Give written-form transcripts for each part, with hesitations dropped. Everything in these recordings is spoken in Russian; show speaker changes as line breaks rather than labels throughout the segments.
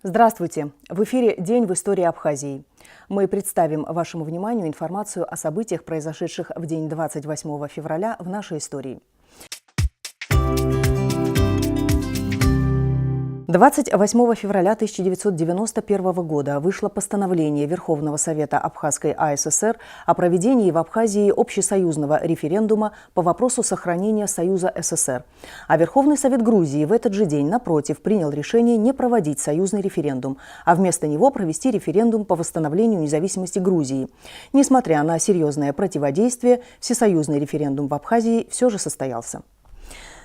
Здравствуйте! В эфире «День в истории Абхазии». Мы представим вашему вниманию информацию о событиях, произошедших в день 28 февраля в нашей истории. 28 февраля 1991 года вышло постановление Верховного Совета Абхазской АССР о проведении в Абхазии общесоюзного референдума по вопросу сохранения Союза СССР. А Верховный Совет Грузии в этот же день, напротив, принял решение не проводить союзный референдум, а вместо него провести референдум по восстановлению независимости Грузии. Несмотря на серьезное противодействие, всесоюзный референдум в Абхазии все же состоялся.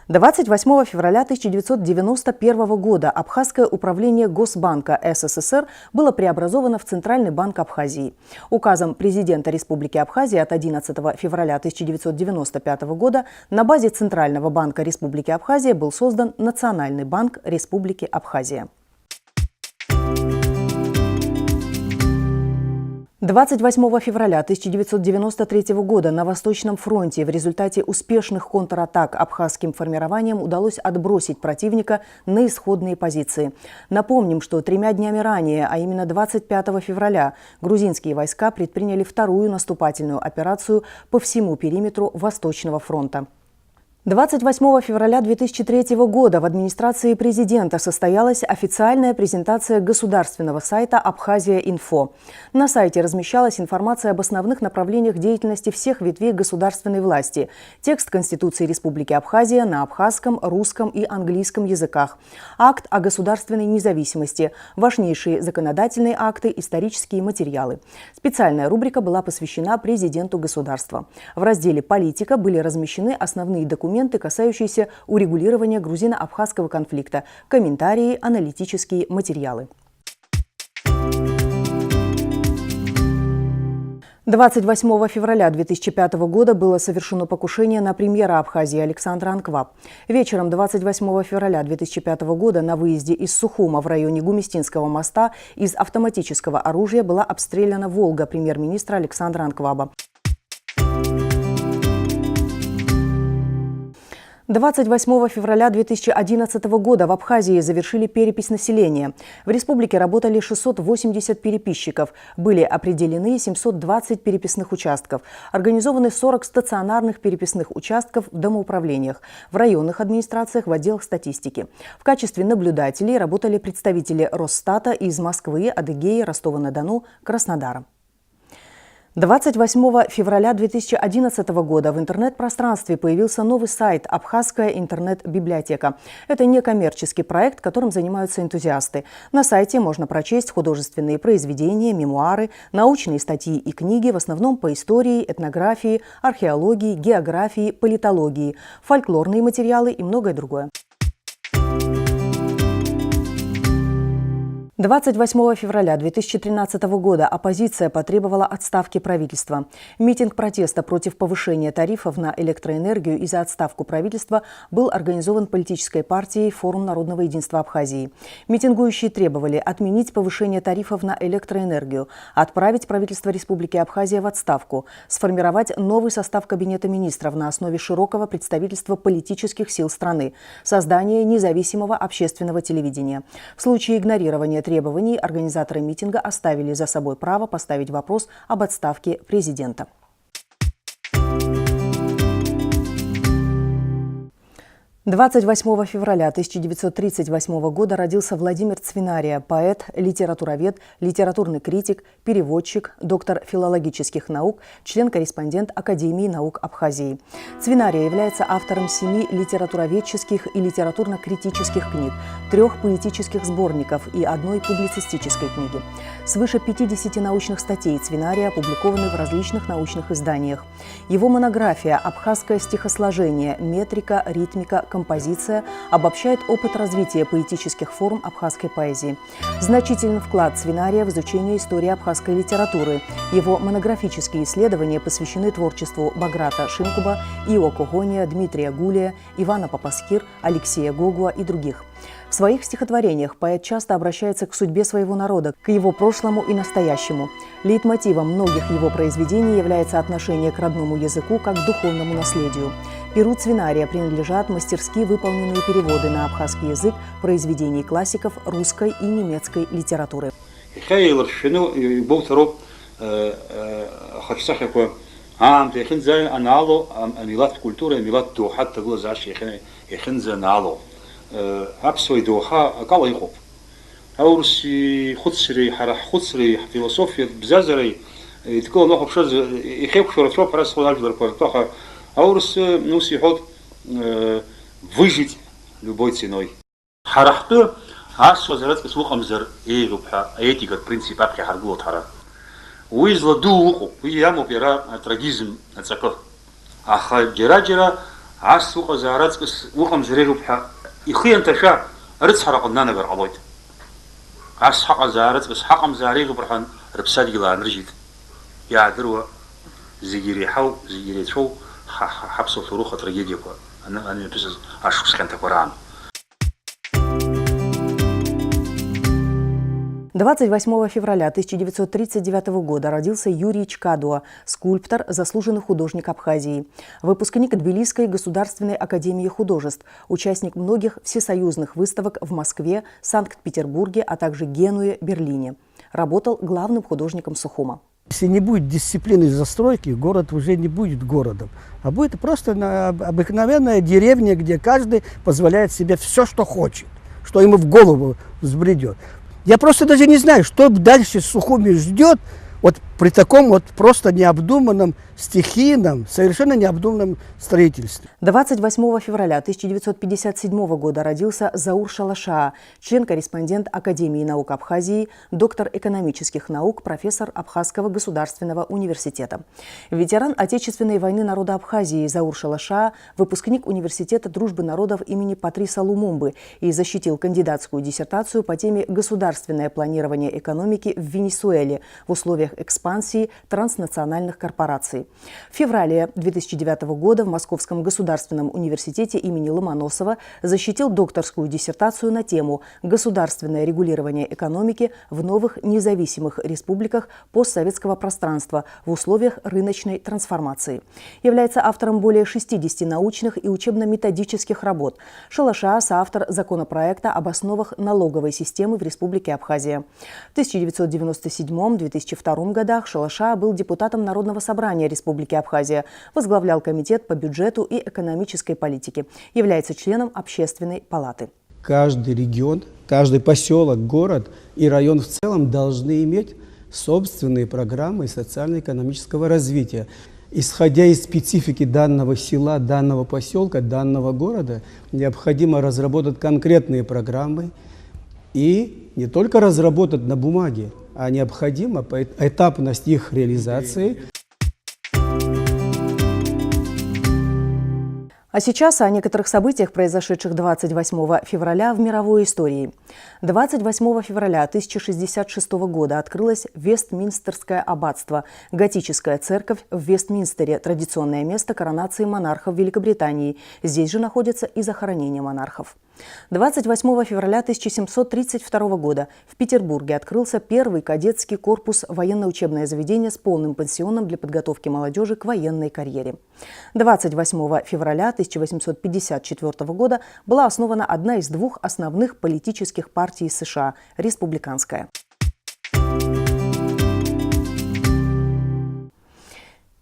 28 февраля 1991 года Абхазское управление Госбанка СССР было преобразовано в Центральный банк Абхазии. Указом президента Республики Абхазия от 11 февраля 1995 года на базе Центрального банка Республики Абхазия был создан Национальный банк Республики Абхазия. 28 февраля 1993 года на Восточном фронте в результате успешных контратак абхазским формированиям удалось отбросить противника на исходные позиции. Напомним, что 3 днями ранее, а именно 25 февраля, грузинские войска предприняли вторую наступательную операцию по всему периметру Восточного фронта. 28 февраля 2003 года в администрации президента состоялась официальная презентация государственного сайта «Абхазия-Инфо». На сайте размещалась информация об основных направлениях деятельности всех ветвей государственной власти, текст Конституции Республики Абхазия на абхазском, русском и английском языках, акт о государственной независимости, важнейшие законодательные акты, исторические материалы. Специальная рубрика была посвящена президенту государства. В разделе «Политика» были размещены основные документы, касающиеся урегулирования грузино-абхазского конфликта, комментарии, аналитические материалы. 28 февраля 2005 года было совершено покушение на премьера Абхазии Александра Анкваб. Вечером 28 февраля 2005 года на выезде из Сухума в районе Гумистинского моста из автоматического оружия была обстреляна «Волга» премьер-министра Александра Анкваба. 28 февраля 2011 года в Абхазии завершили перепись населения. В республике работали 680 переписчиков. Были определены 720 переписных участков. Организованы 40 стационарных переписных участков в домоуправлениях, в районных администрациях, в отделах статистики. В качестве наблюдателей работали представители Росстата из Москвы, Адыгеи, Ростова-на-Дону, Краснодара. 28 февраля 2011 года в интернет-пространстве появился новый сайт «Абхазская интернет-библиотека». Это некоммерческий проект, которым занимаются энтузиасты. На сайте можно прочесть художественные произведения, мемуары, научные статьи и книги, в основном по истории, этнографии, археологии, географии, политологии, фольклорные материалы и многое другое. 28 февраля 2013 года оппозиция потребовала отставки правительства. Митинг протеста против повышения тарифов на электроэнергию и за отставку правительства был организован политической партией «Форум народного единства Абхазии». Митингующие требовали отменить повышение тарифов на электроэнергию, отправить правительство Республики Абхазия в отставку, сформировать новый состав Кабинета министров на основе широкого представительства политических сил страны, создание независимого общественного телевидения. В случае игнорирования требований организаторы митинга оставили за собой право поставить вопрос об отставке президента. 28 февраля 1938 года родился Владимир Цвинария, поэт, литературовед, литературный критик, переводчик, доктор филологических наук, член-корреспондент Академии наук Абхазии. Цвинария является автором 7 литературоведческих и литературно-критических книг, 3 поэтических сборников и 1 публицистической книги. Свыше 50 научных статей Цвинария опубликованы в различных научных изданиях. Его монография «Абхазское стихосложение. Метрика, ритмика, композиция» обобщает опыт развития поэтических форм абхазской поэзии. Значительный вклад Цвинария в изучение истории абхазской литературы. Его монографические исследования посвящены творчеству Баграта Шинкуба, Ио Когония, Дмитрия Гулия, Ивана Папаскир, Алексея Гогуа и других. В своих стихотворениях поэт часто обращается к судьбе своего народа, к его прошлому и настоящему. Лейтмотивом многих его произведений является отношение к родному языку как к духовному наследию. Перу Цвинария принадлежат мастерски выполненные переводы на абхазский язык произведений классиков русской и немецкой литературы.
أورسي خدسري حرح خدسري فيلسوفيا بزازري تقول نوح بشز يخيب شو رتروب حرس خد عجل الكورتاخا أورس نوسي حد выжить любой ценой. حرحته عاش وزارات كسوق أمزر إيه ربحا أيتي قد برنسيب أبكي حرقوه تحرا ويزلا دوقو ويامو بيرا تراجيزم أتسكه أخا جرا عاش سوق وزارات كسوق أمزر ربحا يخي أنت شا أرد حرق النانا برعضويت عاش حق زارت بس حق مزاري برحان ربسات جلا نرجيت يا دروا زيجيري حو زيجيري شو حبسوا ثروخة تراجيديا أنا بس أشخص كان تقران.
28 февраля 1939 года родился Юрий Чкадуа, скульптор, заслуженный художник Абхазии, выпускник Тбилисской государственной академии художеств, участник многих всесоюзных выставок в Москве, Санкт-Петербурге, а также Генуе, Берлине. Работал главным художником Сухума.
Если не будет дисциплины застройки, город уже не будет городом, а будет просто обыкновенная деревня, где каждый позволяет себе все, что хочет, что ему в голову взбредет. Я просто даже не знаю, что дальше Сухуми ждет вот при таком вот просто необдуманном, стихийном, совершенно необдуманном строительстве.
28 февраля 1957 года родился Заур Шалашаа, член-корреспондент Академии наук Абхазии, доктор экономических наук, профессор Абхазского государственного университета. Ветеран Отечественной войны народа Абхазии Заур Шалашаа, выпускник Университета дружбы народов имени Патриса Лумумбы и защитил кандидатскую диссертацию по теме «Государственное планирование экономики в Венесуэле в условиях экспансии транснациональных корпораций». В феврале 2009 года в Московском государственном университете имени Ломоносова защитил докторскую диссертацию на тему «Государственное регулирование экономики в новых независимых республиках постсоветского пространства в условиях рыночной трансформации». Является автором более 60 научных и учебно-методических работ. Шалашаа – соавтор законопроекта об основах налоговой системы в Республике Абхазия. В 1997-2002 годах Шалашаа был депутатом Народного собрания Республики Абхазия, возглавлял комитет по бюджету и экономической политике, является членом Общественной палаты.
Каждый регион, каждый поселок, город и район в целом должны иметь собственные программы социально-экономического развития. Исходя из специфики данного села, данного поселка, данного города, необходимо разработать конкретные программы и не только разработать на бумаге, а необходимо этапность их реализации.
А сейчас о некоторых событиях, произошедших 28 февраля в мировой истории. 28 февраля 1066 года открылось Вестминстерское аббатство, готическая церковь в Вестминстере, традиционное место коронации монархов Великобритании. Здесь же находится и захоронение монархов. 28 февраля 1732 года в Петербурге открылся первый кадетский корпус, военно-учебное заведение с полным пансионом для подготовки молодежи к военной карьере. 28 февраля 1854 года была основана одна из двух основных политических партий США – республиканская.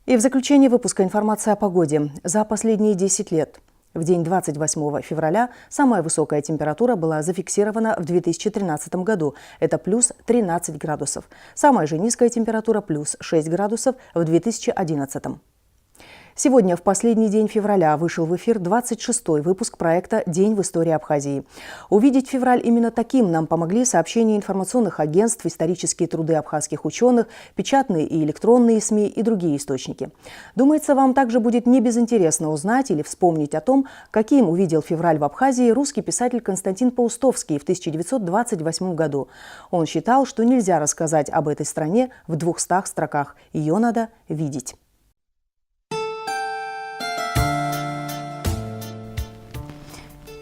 И в заключение выпуска информация о погоде. За последние 10 лет. В день 28 февраля самая высокая температура была зафиксирована в 2013 году. Это плюс 13 градусов. Самая же низкая температура плюс 6 градусов в 2011. Сегодня, в последний день февраля, вышел в эфир 26-й выпуск проекта «День в истории Абхазии». Увидеть февраль именно таким нам помогли сообщения информационных агентств, исторические труды абхазских ученых, печатные и электронные СМИ и другие источники. Думается, вам также будет не безинтересно узнать или вспомнить о том, каким увидел февраль в Абхазии русский писатель Константин Паустовский в 1928 году. Он считал, что нельзя рассказать об этой стране в 200 строках. Ее надо видеть.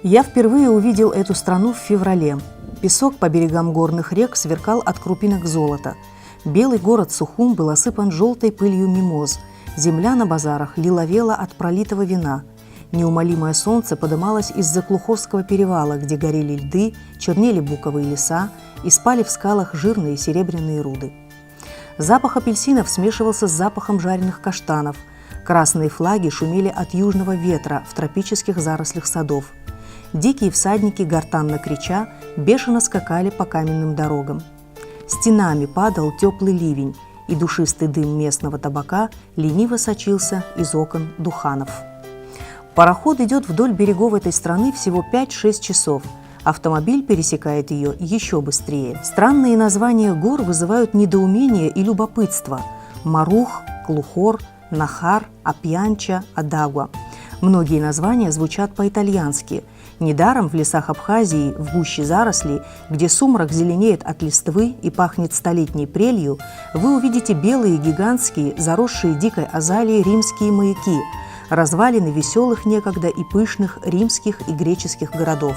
Я впервые увидел эту страну в феврале. Песок по берегам горных рек сверкал от крупинок золота. Белый город Сухум был осыпан желтой пылью мимоз. Земля на базарах лиловела от пролитого вина. Неумолимое солнце подымалось из-за Клуховского перевала, где горели льды, чернели буковые леса и спали в скалах жирные серебряные руды. Запах апельсинов смешивался с запахом жареных каштанов. Красные флаги шумели от южного ветра в тропических зарослях садов. Дикие всадники, гортанно крича, бешено скакали по каменным дорогам. Стенами падал теплый ливень, и душистый дым местного табака лениво сочился из окон Духанов. Пароход идет вдоль берегов этой страны всего 5-6 часов. Автомобиль пересекает ее еще быстрее. Странные названия гор вызывают недоумение и любопытство. Марух, Клухор, Нахар, Апьянча, Адагуа. Многие названия звучат по-итальянски. Недаром в лесах Абхазии, в гуще зарослей, где сумрак зеленеет от листвы и пахнет столетней прелью, вы увидите белые гигантские, заросшие дикой азалией римские маяки, развалины веселых некогда и пышных римских и греческих городов.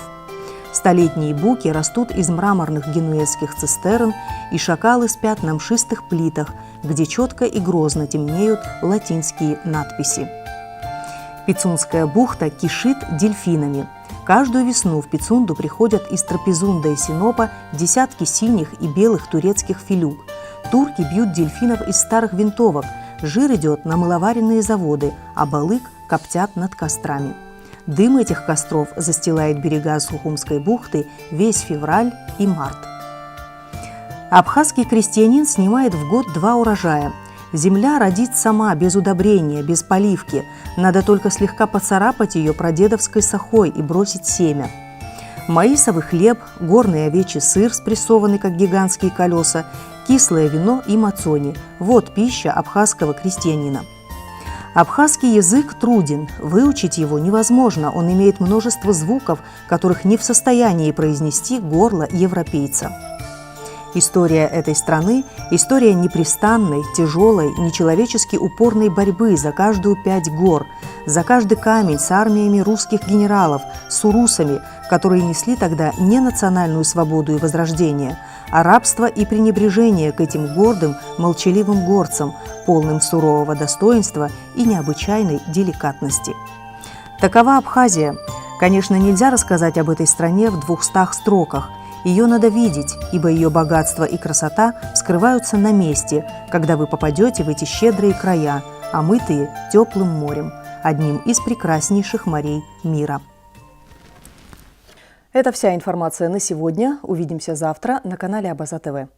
Столетние буки растут из мраморных генуэзских цистерн, и шакалы спят на мшистых плитах, где четко и грозно темнеют латинские надписи. Пицунская бухта кишит дельфинами. Каждую весну в Пицунду приходят из Трапезунда и Синопа десятки синих и белых турецких филюк. Турки бьют дельфинов из старых винтовок, жир идет на мыловаренные заводы, а балык коптят над кострами. Дым этих костров застилает берега Сухумской бухты весь февраль и март. Абхазский крестьянин снимает в год 2 урожая. Земля родит сама, без удобрения, без поливки. Надо только слегка поцарапать ее прадедовской сахой и бросить семя. Маисовый хлеб, горный овечий сыр, спрессованный как гигантские колеса, кислое вино и мацони – вот пища абхазского крестьянина. Абхазский язык труден, выучить его невозможно, он имеет множество звуков, которых не в состоянии произнести горло европейца. История этой страны – история непрестанной, тяжелой, нечеловечески упорной борьбы за каждую 5 гор, за каждый камень с армиями русских генералов, с урусами, которые несли тогда не национальную свободу и возрождение, а рабство и пренебрежение к этим гордым, молчаливым горцам, полным сурового достоинства и необычайной деликатности. Такова Абхазия. Конечно, нельзя рассказать об этой стране в 200 строках. Ее надо видеть, ибо ее богатство и красота скрываются на месте, когда вы попадете в эти щедрые края, омытые теплым морем, одним из прекраснейших морей мира. Это вся информация на сегодня. Увидимся завтра на канале Абаза ТВ.